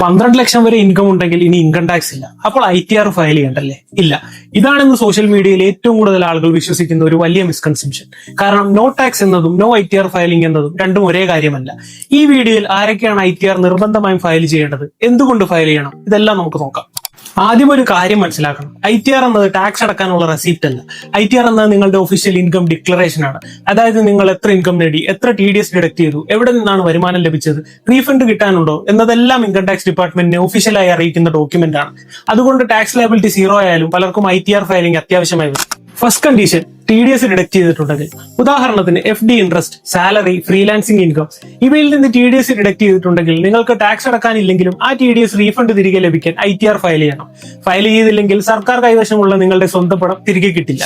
12 ലക്ഷം വരെ ഇൻകം ഉണ്ടെങ്കിൽ ഇനി ഇൻകം ടാക്സ് ഇല്ല. അപ്പോൾ ITR ഫയൽ ചെയ്യണ്ടല്ലേ? ഇല്ല. ഇതാണെന്ന് സോഷ്യൽ മീഡിയയിൽ ഏറ്റവും കൂടുതൽ ആളുകൾ വിശ്വസിക്കുന്ന ഒരു വലിയ മിസ്കൺസെപ്ഷൻ. കാരണം നോ ടാക്സ് എന്നതും നോ ITR ഫയലിംഗ് എന്നതും രണ്ടും ഒരേ കാര്യമല്ല. ഈ വീഡിയോയിൽ ആരൊക്കെയാണ് ITR നിർബന്ധമായും ഫയൽ ചെയ്യേണ്ടത്, എന്തുകൊണ്ട് ഫയൽ ചെയ്യണം, ഇതെല്ലാം നമുക്ക് നോക്കാം. ആദ്യം ഒരു കാര്യം മനസ്സിലാക്കണം. ITR എന്നത് ടാക്സ് അടക്കാനുള്ള റെസിപ്റ്റ് അല്ല. ITR എന്നത് നിങ്ങളുടെ ഒഫീഷ്യൽ ഇൻകം ഡിക്ലറേഷൻ ആണ്. അതായത് നിങ്ങൾ എത്ര ഇൻകം നേടി, എത്ര TDS ഡിഡക്ട് ചെയ്തു, എവിടെ നിന്നാണ് വരുമാനം ലഭിച്ചത്, റീഫണ്ട് കിട്ടാനുണ്ടോ എന്നതെല്ലാം ഇൻകം ടാക്സ് ഡിപ്പാർട്ട്മെന്റിനെ ഒഫീഷ്യലായി അറിയിക്കുന്ന ഡോക്യുമെന്റ് ആണ്. അതുകൊണ്ട് ടാക്സ് ലയബിലിറ്റി സീറോ ആയാലും പലർക്കും ITR ഫയലിംഗ് അത്യാവശ്യമായി വരും. ഫസ്റ്റ് കണ്ടീഷൻ, TDS ഡിഡക്ട് ചെയ്തിട്ടുണ്ടെങ്കിൽ. ഉദാഹരണത്തിന് FD interest, salary, freelancing income ഇവയിൽ നിന്ന് TDS ഡിഡക്ട് ചെയ്തിട്ടുണ്ടെങ്കിൽ നിങ്ങൾക്ക് ടാക്സ് അടക്കാനില്ലെങ്കിലും ആ TDS റീഫണ്ട് തിരികെ ലഭിക്കാൻ ITR ഫയൽ ചെയ്യണം. ഫയൽ ചെയ്തില്ലെങ്കിൽ സർക്കാർ കൈവശമുള്ള നിങ്ങളുടെ സ്വന്തം പണം തിരികെ കിട്ടില്ല.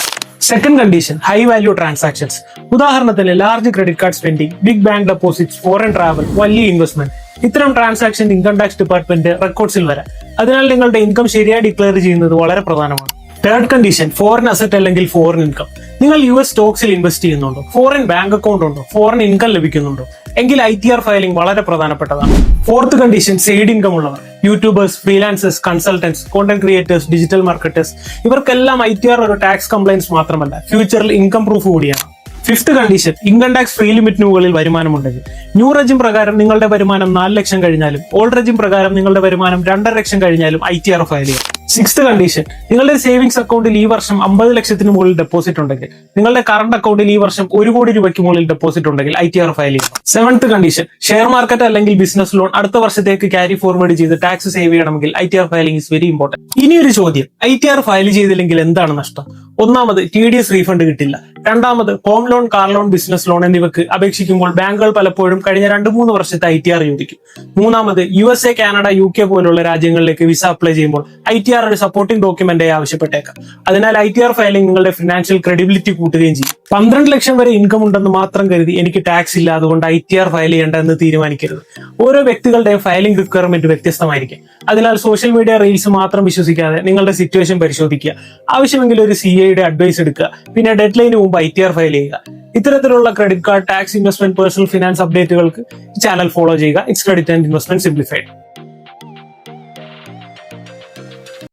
Second condition, high value transactions. ഉദാഹരണത്തിന് large credit card spending, big bank deposits, foreign travel, വലിയ ഇൻവെസ്റ്റ്മെന്റ്. ഇത്തരം ട്രാൻസാക്ഷൻ ഇൻകം ടാക്സ് ഡിപ്പാർട്ട്മെന്റ് റെക്കോർഡ്സിൽ വരാം. അതിനാൽ നിങ്ങളുടെ ഇൻകം ശരിയായി ഡിക്ലെയർ ചെയ്യുന്നത് വളരെ പ്രധാനമാണ്. തേർഡ് കണ്ടീഷൻ, ഫോറിൻ അസറ്റ് അല്ലെങ്കിൽ ഫോറിൻ ഇൻകം. നിങ്ങൾ US സ്റ്റോക്സിൽ ഇൻവെസ്റ്റ് ചെയ്യുന്നുണ്ടോ, ഫോറിൻ ബാങ്ക് അക്കൗണ്ട് ഉണ്ടോ, ഫോറിൻ ഇൻകം ലഭിക്കുന്നുണ്ടോ എങ്കിൽ ITR ഫയലിംഗ് വളരെ പ്രധാനപ്പെട്ടതാണ്. ഫോർത്ത് കണ്ടീഷൻ, സൈഡ് ഇൻകം ഉള്ളവർ. YouTubers, freelancers, consultants, content creators, digital marketers ഇവർക്കെല്ലാം ITR ഒരു ടാക്സ് കംപ്ലൈൻസ് മാത്രമല്ല, ഫ്യൂച്ചറിൽ ഇൻകം പ്രൂഫ് കൂടിയാണ്. Fifth condition, income tax free ലിമിറ്റിന് മുകളിൽ വരുമാനമുണ്ടെങ്കിൽ. ന്യൂ റെജിം പ്രകാരം നിങ്ങളുടെ വരുമാനം 4 ലക്ഷം കഴിഞ്ഞാലും ഓൾഡ് റെജിം പ്രകാരം നിങ്ങളുടെ വരുമാനം 2.5 ലക്ഷം കഴിഞ്ഞാലും ITR ഫയൽ ചെയ്യാം. സിക്സ്ത് കണ്ടീഷൻ, നിങ്ങളുടെ സേവിങ്സ് അക്കൗണ്ടിൽ ഈ വർഷം 50 ലക്ഷത്തിന് മുകളിൽ ഡെപ്പോസിറ്റ് ഉണ്ടെങ്കിൽ, നിങ്ങളുടെ കറണ്ട് അക്കൗണ്ടിൽ ഈ വർഷം 1 കോടി രൂപയ്ക്ക് മുകളിൽ ഡെപ്പോസിറ്റ് ഉണ്ടെങ്കിൽ ITR ഫയൽ ചെയ്യും. സെവൻത്ത് കണ്ടീഷൻ, ഷെയർ മാർക്കറ്റ് അല്ലെങ്കിൽ ബിസിനസ് ലോൺ അടുത്ത വർഷത്തേക്ക് ക്യാരി ഫോർവേഡ് ചെയ്ത് ടാക്സ് സേവ് ചെയ്യണമെങ്കിൽ ITR filing is very important. ഇനിയൊരു ചോദ്യം, ITR ഫയൽ ചെയ്തില്ലെങ്കിൽ എന്താണ് നഷ്ടം? ഒന്നാമത്, TDS റീഫണ്ട് കിട്ടില്ല. രണ്ടാമത്, home loan, car loan, business loan എന്നിവക്ക് അപേക്ഷിക്കുമ്പോൾ ബാങ്കുകൾ പലപ്പോഴും കഴിഞ്ഞ 2-3 വർഷത്തെ ITR ചോദിക്കും. മൂന്നാമത്, USA, കാനഡ, UK പോലുള്ള രാജ്യങ്ങളിലേക്ക് വിസ അപ്ലൈ ചെയ്യുമ്പോൾ ITR ഒരു സപ്പോർട്ടിംഗ് ഡോക്യുമെന്റായി ആവശ്യപ്പെട്ടേക്കാം. അതിനാൽ ITR ഫയലിംഗ് നിങ്ങളുടെ ഫിനാൻഷ്യൽ ക്രെഡിബിലിറ്റി കൂട്ടുകയും ചെയ്യും. 12 ലക്ഷം വരെ ഇൻകം ഉണ്ടെന്ന് മാത്രം കരുതി എനിക്ക് ടാക്സ് ഇല്ല അതുകൊണ്ട് ITR ഫയൽ ചെയ്യേണ്ട എന്ന് തീരുമാനിക്കരുത്. ഓരോ വ്യക്തികളുടെയും ഫയലിംഗ് റിക്വയർമെന്റ് വ്യത്യസ്തമായിരിക്കും. അതിനാൽ സോഷ്യൽ മീഡിയ റീൽസ് മാത്രം വിശ്വസിക്കാതെ നിങ്ങളുടെ സിറ്റുവേഷൻ പരിശോധിക്കുക. ആവശ്യമെങ്കിൽ ഒരു CAയുടെ അഡ്വൈസ് എടുക്കുക. പിന്നെ ഡെഡ് ലൈന് മുമ്പ് ITR ഫയൽ ചെയ്യുക. ഇത്തരത്തിലുള്ള credit card, tax, investment, personal finance അപ്ഡേറ്റുകൾക്ക് ചാനൽ ഫോളോ ചെയ്യുക. It's credit and investment simplified.